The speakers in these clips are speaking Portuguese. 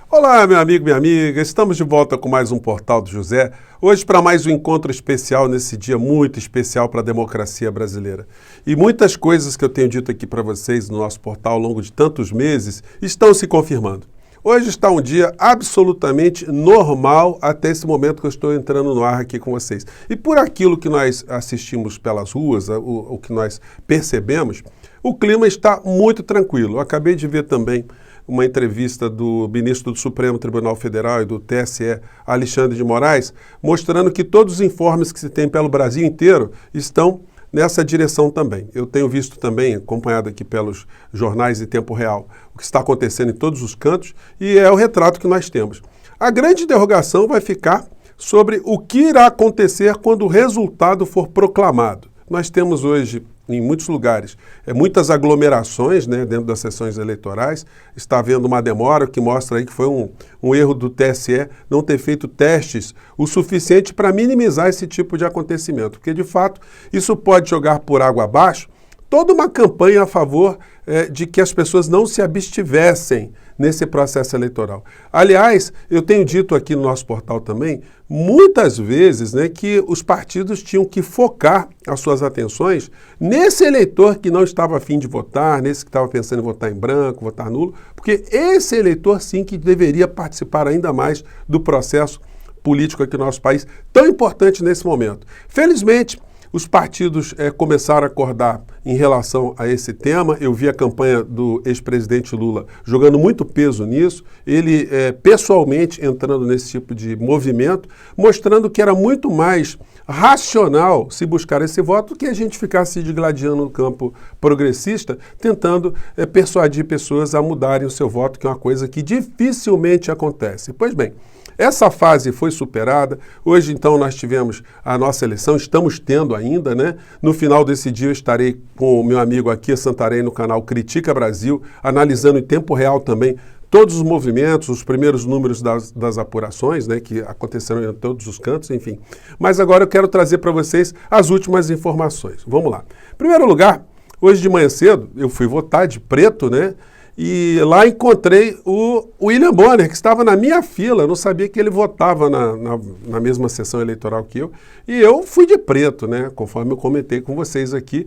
Olá, meu amigo, minha amiga, estamos de volta com mais um Portal do José, hoje para mais um encontro especial nesse dia muito especial para a democracia brasileira. E muitas coisas que eu tenho dito aqui para vocês no nosso portal ao longo de tantos meses estão se confirmando. Hoje está um dia absolutamente normal até esse momento que eu estou entrando no ar aqui com vocês. E por aquilo que nós assistimos pelas ruas, o que nós percebemos, o clima está muito tranquilo. Eu acabei de ver também uma entrevista do ministro do Supremo Tribunal Federal e do TSE, Alexandre de Moraes, mostrando que todos os informes que se tem pelo Brasil inteiro estão nessa direção também. Eu tenho visto também, acompanhado aqui pelos jornais em tempo real, o que está acontecendo em todos os cantos e é o retrato que nós temos. A grande interrogação vai ficar sobre o que irá acontecer quando o resultado for proclamado. Nós temos hoje, em muitos lugares, muitas aglomerações dentro das sessões eleitorais. Está havendo uma demora que mostra aí que foi um erro do TSE não ter feito testes o suficiente para minimizar esse tipo de acontecimento. Porque, de fato, isso pode jogar por água abaixo toda uma campanha a favor de que as pessoas não se abstivessem nesse processo eleitoral. Aliás, eu tenho dito aqui no nosso portal também, muitas vezes, que os partidos tinham que focar as suas atenções nesse eleitor que não estava a fim de votar, nesse que estava pensando em votar em branco, votar nulo, porque esse eleitor sim que deveria participar ainda mais do processo político aqui no nosso país, tão importante nesse momento. Felizmente, os partidos começaram a acordar em relação a esse tema. Eu vi a campanha do ex-presidente Lula jogando muito peso nisso, ele pessoalmente entrando nesse tipo de movimento, mostrando que era muito mais racional se buscar esse voto do que a gente ficar se digladiando no campo progressista, tentando persuadir pessoas a mudarem o seu voto, que é uma coisa que dificilmente acontece. Pois bem, essa fase foi superada. Hoje, então, nós tivemos a nossa eleição, estamos tendo ainda, No final desse dia eu estarei com o meu amigo aqui, Santarém, no canal Critica Brasil, analisando em tempo real também todos os movimentos, os primeiros números das apurações, que aconteceram em todos os cantos, enfim. Mas agora eu quero trazer para vocês as últimas informações. Vamos lá. Em primeiro lugar, hoje de manhã cedo, eu fui votar de preto, E lá encontrei o William Bonner, que estava na minha fila. Eu não sabia que ele votava na mesma sessão eleitoral que eu. E eu fui de preto, conforme eu comentei com vocês aqui,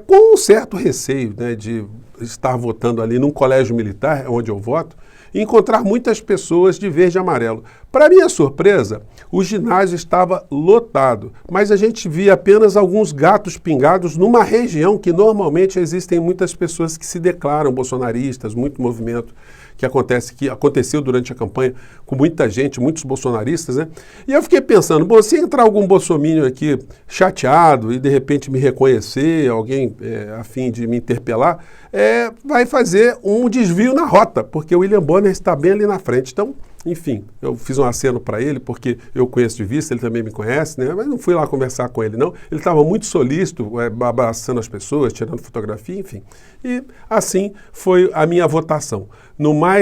com um certo receio de estar votando ali num colégio militar, onde eu voto, e encontrar muitas pessoas de verde e amarelo. Para minha surpresa, o ginásio estava lotado, mas a gente via apenas alguns gatos pingados numa região que normalmente existem muitas pessoas que se declaram bolsonaristas, muito movimento que aconteceu durante a campanha com muita gente, muitos bolsonaristas, E eu fiquei pensando, bom, se entrar algum bolsominion aqui chateado e de repente me reconhecer, alguém a fim de me interpelar, vai fazer um desvio na rota, porque o William Bonner está bem ali na frente. Então, enfim, eu fiz um aceno para ele, porque eu conheço de vista, ele também me conhece, Mas não fui lá conversar com ele, não. Ele estava muito solícito, abraçando as pessoas, tirando fotografia, enfim. E assim foi a minha votação.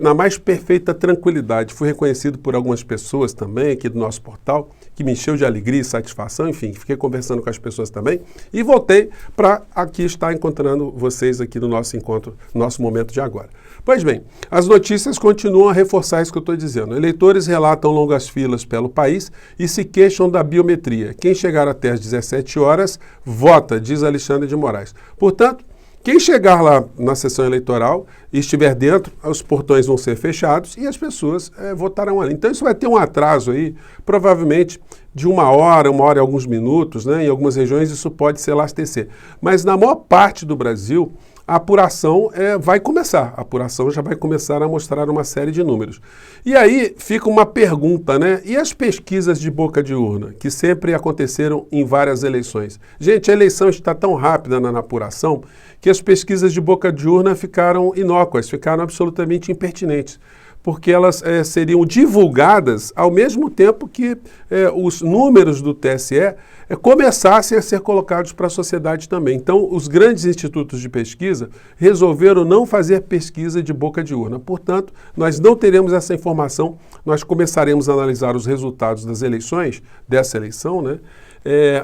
Na mais perfeita tranquilidade. Fui reconhecido por algumas pessoas também aqui do nosso portal, que me encheu de alegria e satisfação, enfim, fiquei conversando com as pessoas também e voltei para aqui estar encontrando vocês aqui no nosso encontro, nosso momento de agora. Pois bem, as notícias continuam a reforçar isso que eu estou dizendo. Eleitores relatam longas filas pelo país e se queixam da biometria. Quem chegar até às 17 horas, vota, diz Alexandre de Moraes. Portanto, quem chegar lá na sessão eleitoral e estiver dentro, os portões vão ser fechados e as pessoas votarão ali. Então isso vai ter um atraso aí, provavelmente de uma hora e alguns minutos, Em algumas regiões isso pode se elastecer. Mas na maior parte do Brasil, a apuração vai começar. A apuração já vai começar a mostrar uma série de números. E aí fica uma pergunta, E as pesquisas de boca de urna, que sempre aconteceram em várias eleições? Gente, a eleição está tão rápida na apuração que as pesquisas de boca de urna ficaram inócuas, ficaram absolutamente impertinentes, porque elas seriam divulgadas ao mesmo tempo que os números do TSE começassem a ser colocados para a sociedade também. Então, os grandes institutos de pesquisa resolveram não fazer pesquisa de boca de urna. Portanto, nós não teremos essa informação, nós começaremos a analisar os resultados das eleições, dessa eleição,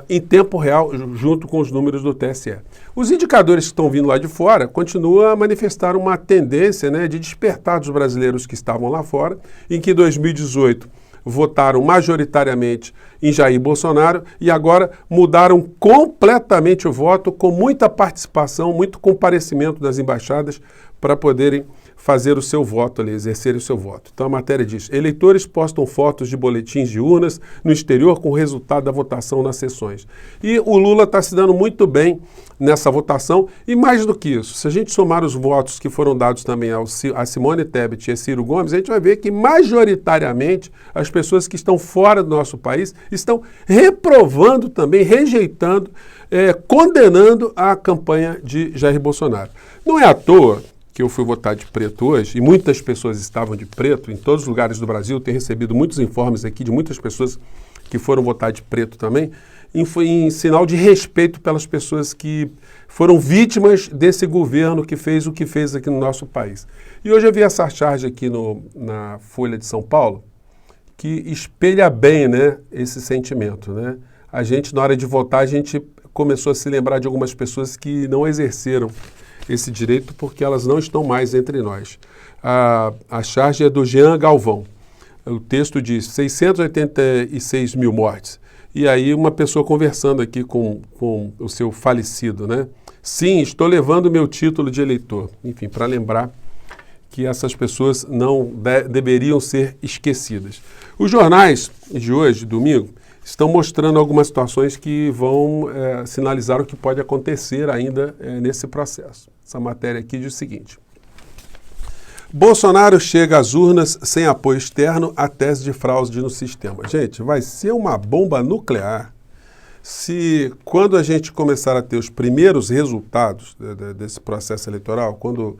em tempo real, junto com os números do TSE. Os indicadores que estão vindo lá de fora continuam a manifestar uma tendência, né, de despertar dos brasileiros que estavam lá fora, em que 2018 votaram majoritariamente em Jair Bolsonaro e agora mudaram completamente o voto, com muita participação, muito comparecimento das embaixadas para poderem fazer o seu voto ali, exercer o seu voto. Então a matéria diz: eleitores postam fotos de boletins de urnas no exterior com o resultado da votação nas sessões. E o Lula está se dando muito bem nessa votação, e mais do que isso, se a gente somar os votos que foram dados também a Simone Tebet e a Ciro Gomes, a gente vai ver que majoritariamente as pessoas que estão fora do nosso país estão reprovando também, rejeitando, condenando a campanha de Jair Bolsonaro. Não é à toa que eu fui votar de preto hoje, e muitas pessoas estavam de preto em todos os lugares do Brasil. Tenho recebido muitos informes aqui de muitas pessoas que foram votar de preto também, e foi em sinal de respeito pelas pessoas que foram vítimas desse governo que fez o que fez aqui no nosso país. E hoje eu vi essa charge aqui na Folha de São Paulo, que espelha bem, né, esse sentimento, né? A gente, na hora de votar, a gente começou a se lembrar de algumas pessoas que não exerceram esse direito porque elas não estão mais entre nós. A charge é do Jean Galvão. O texto diz 686 mil mortes. E aí uma pessoa conversando aqui com o seu falecido, né? Sim, estou levando meu título de eleitor. Enfim, para lembrar que essas pessoas não deveriam ser esquecidas. Os jornais de hoje, domingo, estão mostrando algumas situações que vão sinalizar o que pode acontecer ainda nesse processo. Essa matéria aqui diz o seguinte: Bolsonaro chega às urnas sem apoio externo à tese de fraude no sistema. Gente, vai ser uma bomba nuclear se, quando a gente começar a ter os primeiros resultados desse processo eleitoral, quando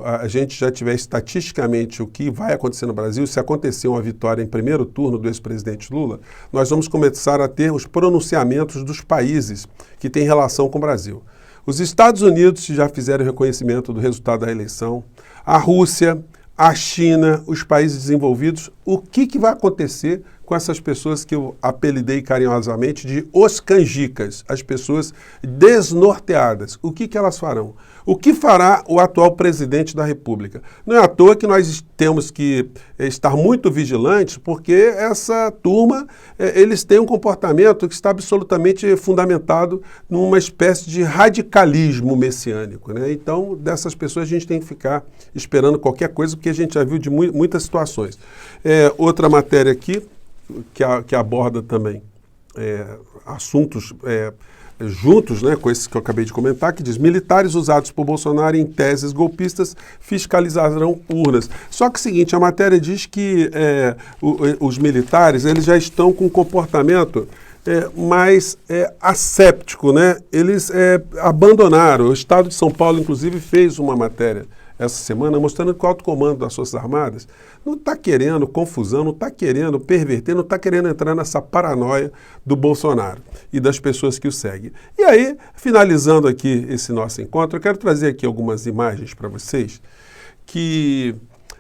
a gente já tiver estatisticamente o que vai acontecer no Brasil, se acontecer uma vitória em primeiro turno do ex-presidente Lula, nós vamos começar a ter os pronunciamentos dos países que têm relação com o Brasil. Os Estados Unidos já fizeram reconhecimento do resultado da eleição, a Rússia, a China, os países desenvolvidos. O que vai acontecer com essas pessoas que eu apelidei carinhosamente de os canjicas, as pessoas desnorteadas? O que elas farão? O que fará o atual presidente da República? Não é à toa que nós temos que estar muito vigilantes, porque essa turma, eles têm um comportamento que está absolutamente fundamentado numa espécie de radicalismo messiânico, né? Então, dessas pessoas a gente tem que ficar esperando qualquer coisa, porque a gente já viu de muitas situações. Outra matéria aqui, que aborda também assuntos juntos, né, com esses que eu acabei de comentar, que diz: militares usados por Bolsonaro em teses golpistas fiscalizarão urnas. Só que é o seguinte, a matéria diz que os militares, eles já estão com um comportamento mais asséptico, né? Eles abandonaram. O Estado de São Paulo, inclusive, fez uma matéria essa semana mostrando que o alto comando das Forças Armadas não está querendo confusão, não está querendo perverter, não está querendo entrar nessa paranoia do Bolsonaro e das pessoas que o seguem. E aí, finalizando aqui esse nosso encontro, eu quero trazer aqui algumas imagens para vocês que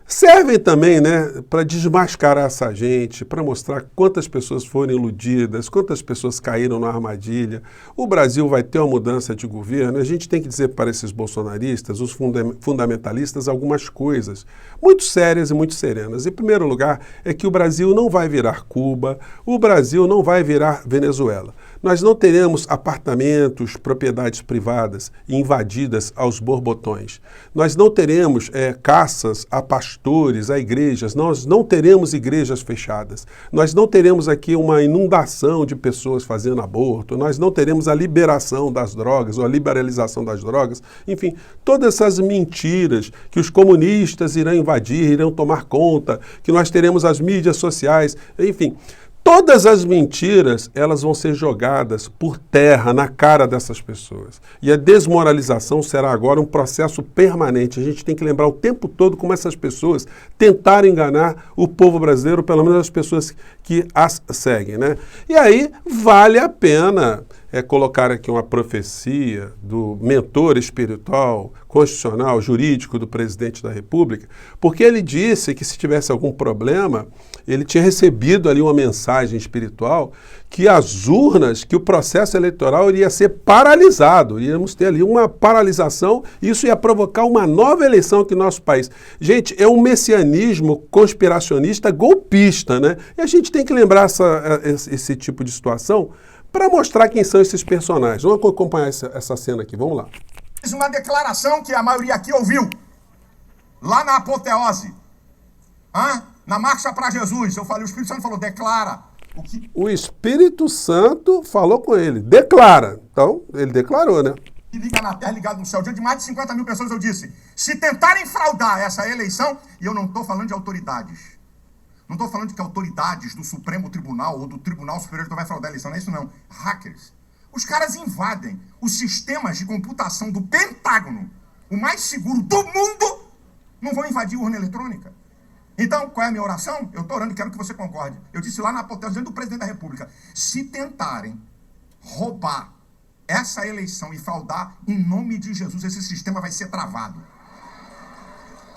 servem também, né, para desmascarar essa gente, para mostrar quantas pessoas foram iludidas, quantas pessoas caíram na armadilha. O Brasil vai ter uma mudança de governo. A gente tem que dizer para esses bolsonaristas, os fundamentalistas, algumas coisas muito sérias e muito serenas. Em primeiro lugar, é que o Brasil não vai virar Cuba, o Brasil não vai virar Venezuela. Nós não teremos apartamentos, propriedades privadas invadidas aos borbotões. Nós não teremos caças a pastores, a igrejas. Nós não teremos igrejas fechadas. Nós não teremos aqui uma inundação de pessoas fazendo aborto. Nós não teremos a liberação das drogas ou a liberalização das drogas. Enfim, todas essas mentiras que os comunistas irão invadir, irão tomar conta, que nós teremos as mídias sociais, enfim. Todas as mentiras, elas vão ser jogadas por terra na cara dessas pessoas. E a desmoralização será agora um processo permanente. A gente tem que lembrar o tempo todo como essas pessoas tentaram enganar o povo brasileiro, pelo menos as pessoas que as seguem, né? E aí vale a pena colocar aqui uma profecia do mentor espiritual, constitucional, jurídico do presidente da República, porque ele disse que se tivesse algum problema, ele tinha recebido ali uma mensagem espiritual que as urnas, que o processo eleitoral iria ser paralisado, iríamos ter ali uma paralisação, isso ia provocar uma nova eleição aqui no nosso país. Gente, é um messianismo conspiracionista golpista, né? E a gente tem que lembrar esse tipo de situação para mostrar quem são esses personagens. Vamos acompanhar essa cena aqui, vamos lá. Fiz uma declaração que a maioria aqui ouviu, lá na apoteose, na Marcha para Jesus. Eu falei, o Espírito Santo falou, declara. O Espírito Santo falou com ele, declara. Então, ele declarou, né? Que liga na terra, ligado no céu. Diante de mais de 50 mil pessoas, eu disse, se tentarem fraudar essa eleição, e eu não estou falando de autoridades, não estou falando de que autoridades do Supremo Tribunal ou do Tribunal Superior vai fraudar a eleição, não é isso não. Hackers. Os caras invadem os sistemas de computação do Pentágono, o mais seguro do mundo, não vão invadir a urna eletrônica. Então, qual é a minha oração? Eu estou orando e quero que você concorde. Eu disse lá na apoteose do presidente da República, se tentarem roubar essa eleição e fraudar, em nome de Jesus, esse sistema vai ser travado.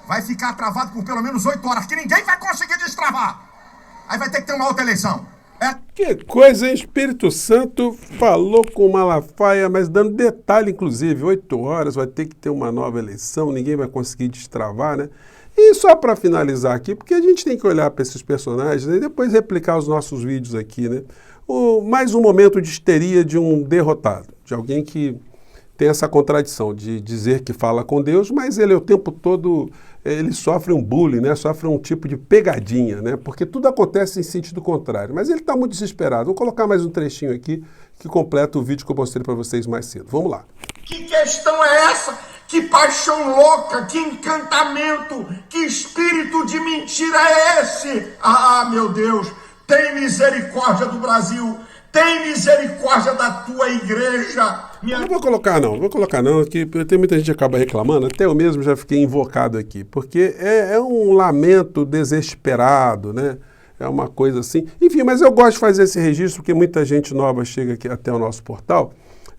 Vai ficar travado por pelo menos 8 horas, que ninguém vai conseguir destravar. Aí vai ter que ter uma outra eleição. Que coisa, hein? Espírito Santo falou com Malafaia, mas dando detalhe, inclusive, 8 horas, vai ter que ter uma nova eleição, ninguém vai conseguir destravar, né? E só para finalizar aqui, porque a gente tem que olhar para esses personagens e depois replicar os nossos vídeos aqui, né? Mais um momento de histeria de um derrotado, de alguém que tem essa contradição de dizer que fala com Deus, mas ele o tempo todo, ele sofre um bullying, né? Sofre um tipo de pegadinha, né? Porque tudo acontece em sentido contrário. Mas ele está muito desesperado. Vou colocar mais um trechinho aqui que completa o vídeo que eu mostrei para vocês mais cedo. Vamos lá. Que questão é essa? Que paixão louca, que encantamento, que espírito de mentira é esse? Ah, meu Deus, tem misericórdia do Brasil, tem misericórdia da tua igreja. Não vou colocar não, que tem muita gente que acaba reclamando, até eu mesmo já fiquei invocado aqui, porque é um lamento desesperado, né? É uma coisa assim. Enfim, mas eu gosto de fazer esse registro porque muita gente nova chega aqui até o nosso portal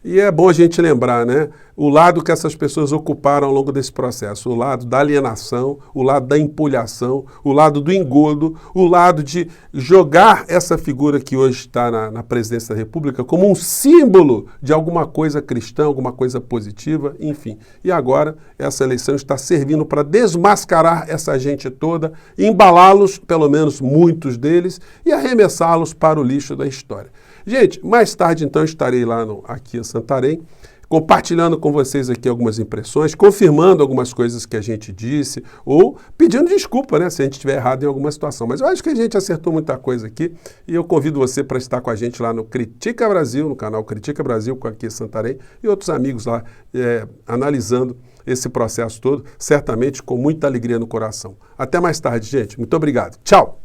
e é bom a gente lembrar, né? O lado que essas pessoas ocuparam ao longo desse processo, o lado da alienação, o lado da empulhação, o lado do engodo, o lado de jogar essa figura que hoje está na presidência da República como um símbolo de alguma coisa cristã, alguma coisa positiva, enfim. E agora essa eleição está servindo para desmascarar essa gente toda, embalá-los, pelo menos muitos deles, e arremessá-los para o lixo da história. Gente, mais tarde então estarei lá aqui em Santarém, compartilhando com vocês aqui algumas impressões, confirmando algumas coisas que a gente disse, ou pedindo desculpa, né, se a gente estiver errado em alguma situação. Mas eu acho que a gente acertou muita coisa aqui e eu convido você para estar com a gente lá no Critica Brasil, no canal Critica Brasil, com aqui em Santarém, e outros amigos lá analisando esse processo todo, certamente com muita alegria no coração. Até mais tarde, gente. Muito obrigado. Tchau!